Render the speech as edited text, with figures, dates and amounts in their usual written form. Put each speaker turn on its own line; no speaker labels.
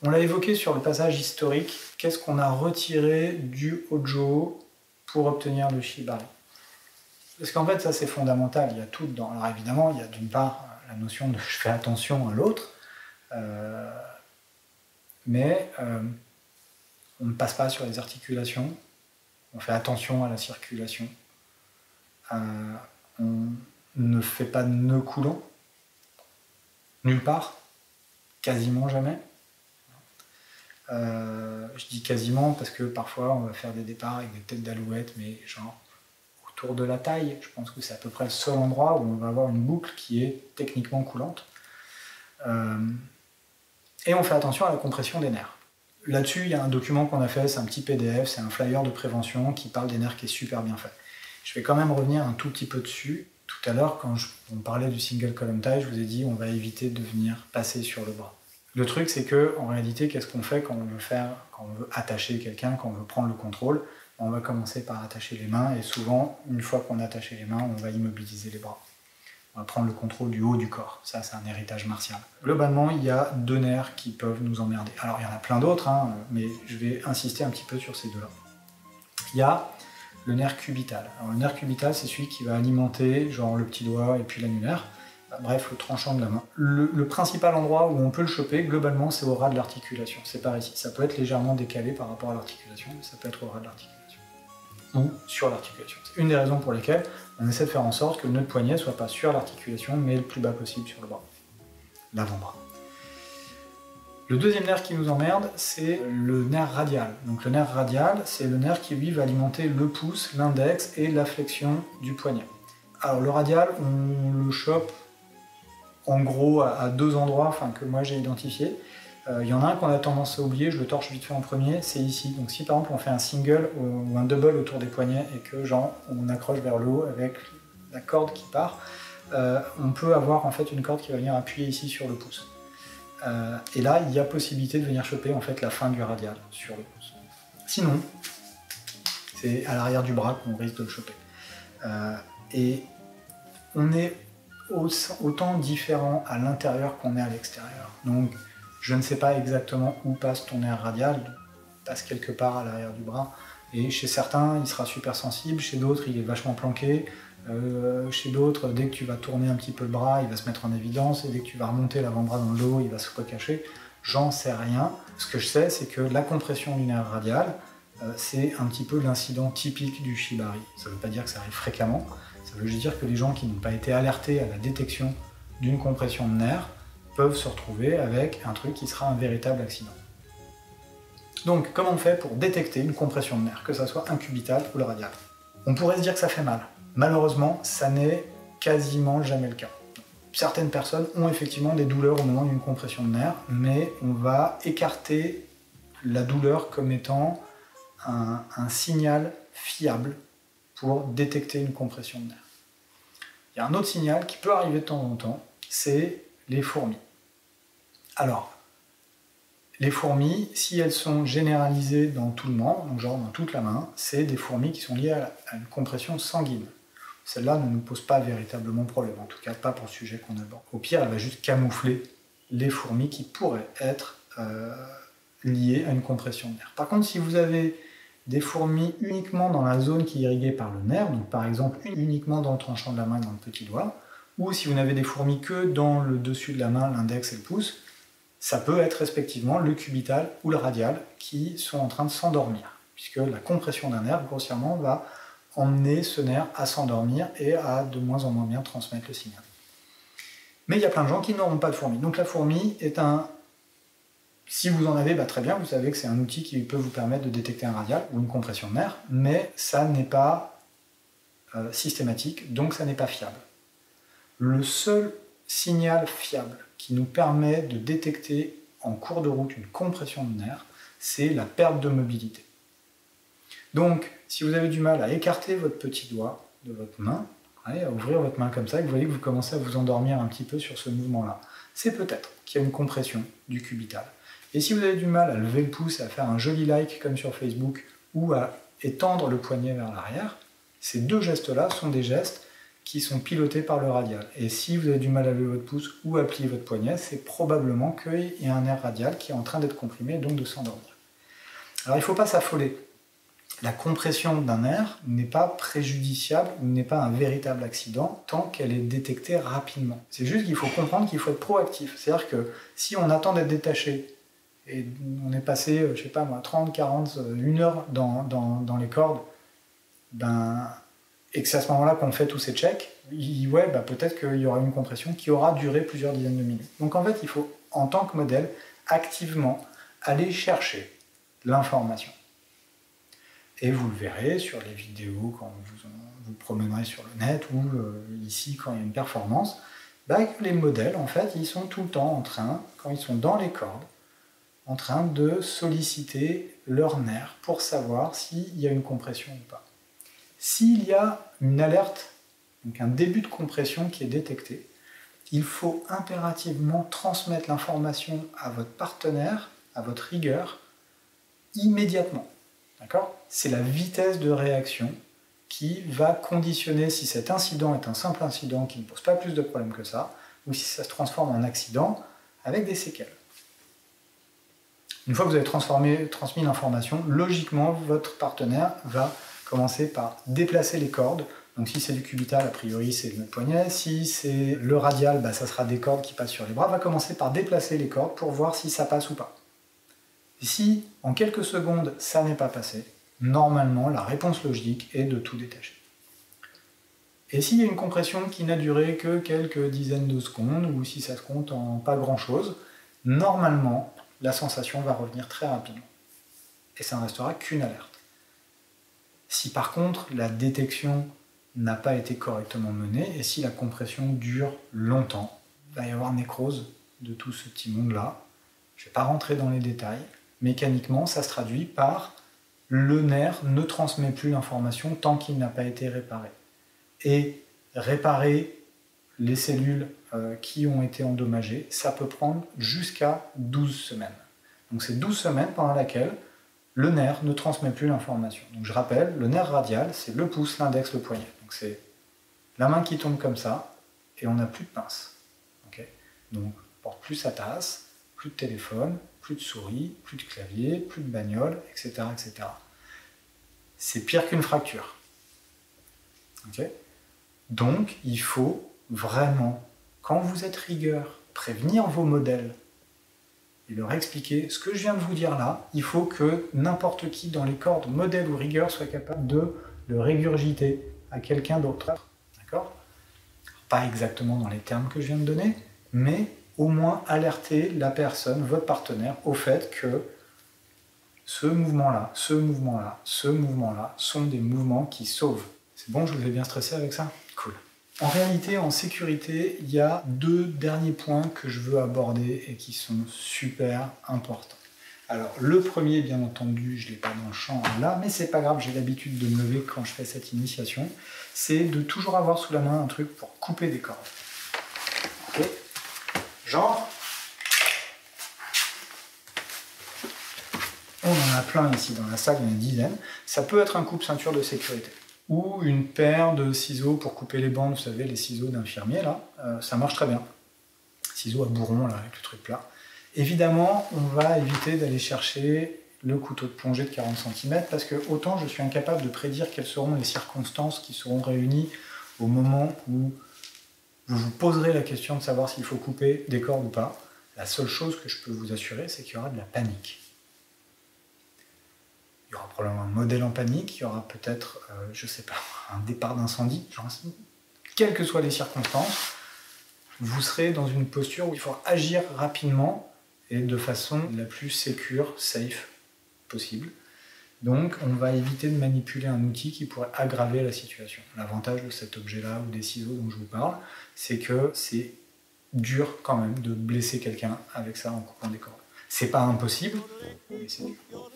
On l'a évoqué sur le passage historique, qu'est-ce qu'on a retiré du Hojo pour obtenir le Shibari? Parce qu'en fait, ça c'est fondamental, il y a tout dedans. Alors évidemment, il y a d'une part la notion de je fais attention à l'autre, mais on ne passe pas sur les articulations, on fait attention à la circulation, on ne fait pas de nœud coulant, nulle part, quasiment jamais. Je dis quasiment parce que parfois on va faire des départs avec des têtes d'alouette, mais genre autour de la taille, je pense que c'est à peu près le seul endroit où on va avoir une boucle qui est techniquement coulante. Et on fait attention à la compression des nerfs. Là-dessus, il y a un document qu'on a fait, c'est un petit PDF, c'est un flyer de prévention qui parle des nerfs qui est super bien fait. Je vais quand même revenir un tout petit peu dessus. Tout à l'heure, quand on parlait du single column tie, je vous ai dit on va éviter de venir passer sur le bras. Le truc, c'est que en réalité, qu'est-ce qu'on fait quand on veut attacher quelqu'un, quand on veut prendre le contrôle? On va commencer par attacher les mains, et souvent, une fois qu'on a attaché les mains, on va immobiliser les bras. On va prendre le contrôle du haut du corps. Ça, c'est un héritage martial. Globalement, il y a deux nerfs qui peuvent nous emmerder. Alors, il y en a plein d'autres, hein, mais je vais insister un petit peu sur ces deux-là. Il y a le nerf cubital. Alors, le nerf cubital, c'est celui qui va alimenter genre le petit doigt et puis l'annulaire. Bref, le tranchant de la main. Le principal endroit où on peut le choper, globalement, c'est au ras de l'articulation. C'est par ici. Ça peut être légèrement décalé par rapport à l'articulation, mais ça peut être au ras de l'articulation. Ou sur l'articulation. C'est une des raisons pour lesquelles on essaie de faire en sorte que le nœud de poignet ne soit pas sur l'articulation, mais le plus bas possible sur le bras. L'avant-bras. Le deuxième nerf qui nous emmerde, c'est le nerf radial. Donc le nerf radial, c'est le nerf qui, lui, va alimenter le pouce, l'index et la flexion du poignet. Alors le radial, on le chope en gros à deux endroits que moi j'ai identifiés. Il y en a un qu'on a tendance à oublier, je le torche vite fait en premier, c'est ici. Donc si par exemple on fait un single ou un double autour des poignets et que genre on accroche vers le haut avec la corde qui part, on peut avoir en fait une corde qui va venir appuyer ici sur le pouce. Et là il y a possibilité de venir choper en fait la fin du radial sur le pouce. Sinon, c'est à l'arrière du bras qu'on risque de le choper. Et on est autant différent à l'intérieur qu'on est à l'extérieur. Donc je ne sais pas exactement où passe ton nerf radial, il passe quelque part à l'arrière du bras, et chez certains il sera super sensible, chez d'autres il est vachement planqué, chez d'autres dès que tu vas tourner un petit peu le bras il va se mettre en évidence, et dès que tu vas remonter l'avant-bras dans le dos il va se recacher. J'en sais rien. Ce que je sais, c'est que la compression du nerf radial, c'est un petit peu l'incident typique du Shibari. Ça ne veut pas dire que ça arrive fréquemment, ça veut juste dire que les gens qui n'ont pas été alertés à la détection d'une compression de nerf peuvent se retrouver avec un truc qui sera un véritable accident. Donc, comment on fait pour détecter une compression de nerf, que ça soit un cubital ou le radial? On pourrait se dire que ça fait mal. Malheureusement, ça n'est quasiment jamais le cas. Certaines personnes ont effectivement des douleurs au moment d'une compression de nerf, mais on va écarter la douleur comme étant un signal fiable pour détecter une compression de nerf. Il y a un autre signal qui peut arriver de temps en temps, c'est les fourmis. Alors, les fourmis, si elles sont généralisées dans tout le membre, donc genre dans toute la main, c'est des fourmis qui sont liées à une compression sanguine. Celle-là ne nous pose pas véritablement problème, en tout cas pas pour le sujet qu'on aborde. Au pire, elle va juste camoufler les fourmis qui pourraient être liées à une compression de nerf. Par contre, si vous avez des fourmis uniquement dans la zone qui est irriguée par le nerf, donc par exemple uniquement dans le tranchant de la main, dans le petit doigt, ou si vous n'avez des fourmis que dans le dessus de la main, l'index et le pouce, ça peut être respectivement le cubital ou le radial qui sont en train de s'endormir, puisque la compression d'un nerf, grossièrement, va emmener ce nerf à s'endormir et à de moins en moins bien transmettre le signal. Mais il y a plein de gens qui n'auront pas de fourmis. Donc la fourmi est un... Si vous en avez, très bien, vous savez que c'est un outil qui peut vous permettre de détecter un radial ou une compression de nerf, mais ça n'est pas systématique, donc ça n'est pas fiable. Le seul signal fiable qui nous permet de détecter en cours de route une compression de nerf, c'est la perte de mobilité. Donc, si vous avez du mal à écarter votre petit doigt de votre main, à ouvrir votre main comme ça, et vous voyez que vous commencez à vous endormir un petit peu sur ce mouvement-là, c'est peut-être qu'il y a une compression du cubital. Et si vous avez du mal à lever le pouce et à faire un joli like comme sur Facebook, ou à étendre le poignet vers l'arrière, ces deux gestes-là sont des gestes qui sont pilotés par le radial. Et si vous avez du mal à lever votre pouce ou à plier votre poignet, c'est probablement qu'il y a un nerf radial qui est en train d'être comprimé et donc de s'endormir. Alors il ne faut pas s'affoler. La compression d'un nerf n'est pas préjudiciable ou n'est pas un véritable accident tant qu'elle est détectée rapidement. C'est juste qu'il faut comprendre qu'il faut être proactif. C'est-à-dire que si on attend d'être détaché et on est passé, je sais pas moi, 30, 40, 1 heure dans les cordes, et que c'est à ce moment-là qu'on fait tous ces checks, peut-être qu'il y aura une compression qui aura duré plusieurs dizaines de minutes. Donc en fait, il faut, en tant que modèle, activement aller chercher l'information. Et vous le verrez sur les vidéos quand vous promènerez sur le net ou ici quand il y a une performance, les modèles, en fait, ils sont tout le temps en train, quand ils sont dans les cordes, en train de solliciter leurs nerfs pour savoir s'il y a une compression ou pas. S'il y a une alerte, donc un début de compression qui est détecté, il faut impérativement transmettre l'information à votre partenaire, à votre rigueur, immédiatement. D'accord ? C'est la vitesse de réaction qui va conditionner si cet incident est un simple incident qui ne pose pas plus de problèmes que ça, ou si ça se transforme en accident avec des séquelles. Une fois que vous avez transmis l'information, logiquement, votre partenaire va commencer par déplacer les cordes. Donc si c'est du cubital, a priori c'est le poignet. Si c'est le radial, ça sera des cordes qui passent sur les bras. Va commencer par déplacer les cordes pour voir si ça passe ou pas. Si en quelques secondes ça n'est pas passé, normalement la réponse logique est de tout détacher. Et s'il y a une compression qui n'a duré que quelques dizaines de secondes, ou si ça se compte en pas grand chose, normalement la sensation va revenir très rapidement. Et ça ne restera qu'une alerte. Si par contre la détection n'a pas été correctement menée, et si la compression dure longtemps, il va y avoir nécrose de tout ce petit monde-là. Je ne vais pas rentrer dans les détails. Mécaniquement, ça se traduit par le nerf ne transmet plus l'information tant qu'il n'a pas été réparé. Et réparer les cellules qui ont été endommagées, ça peut prendre jusqu'à 12 semaines. Donc c'est 12 semaines pendant lesquelles le nerf ne transmet plus l'information. Donc je rappelle, le nerf radial, c'est le pouce, l'index, le poignet. Donc c'est la main qui tombe comme ça, et on n'a plus de pince. Okay, donc on porte plus sa tasse, plus de téléphone, plus de souris, plus de clavier, plus de bagnole, etc. etc. C'est pire qu'une fracture. Okay, donc il faut vraiment, quand vous êtes rigueur, prévenir vos modèles et leur expliquer ce que je viens de vous dire là. Il faut que n'importe qui dans les cordes, modèle ou rigueur, soit capable de le régurgiter à quelqu'un d'autre. D'accord ? Pas exactement dans les termes que je viens de donner, mais au moins alerter la personne, votre partenaire, au fait que ce mouvement-là, ce mouvement-là, ce mouvement-là sont des mouvements qui sauvent. C'est bon, je vous ai bien stressé avec ça ? Cool. En réalité, en sécurité, il y a 2 derniers points que je veux aborder et qui sont super importants. Alors, le premier, bien entendu, je ne l'ai pas dans le champ là, mais c'est pas grave, j'ai l'habitude de me lever quand je fais cette initiation, c'est de toujours avoir sous la main un truc pour couper des cordes. Ok ? Genre, on en a plein ici dans la salle, il y en a une dizaine. Ça peut être un coupe-ceinture de sécurité. Ou une paire de ciseaux pour couper les bandes, vous savez, les ciseaux d'infirmier, là, ça marche très bien. Ciseaux à bourron, là, avec le truc plat. Évidemment, on va éviter d'aller chercher le couteau de plongée de 40 cm, parce que autant je suis incapable de prédire quelles seront les circonstances qui seront réunies au moment où vous vous poserez la question de savoir s'il faut couper des cordes ou pas. La seule chose que je peux vous assurer, c'est qu'il y aura de la panique. Il y aura probablement un modèle en panique, il y aura peut-être, je ne sais pas, un départ d'incendie. Quelles que soient les circonstances, vous serez dans une posture où il faut agir rapidement et de façon la plus sécure, safe possible. Donc on va éviter de manipuler un outil qui pourrait aggraver la situation. L'avantage de cet objet-là ou des ciseaux dont je vous parle, c'est que c'est dur quand même de blesser quelqu'un avec ça en coupant des cordes. C'est pas impossible, mais c'est dur.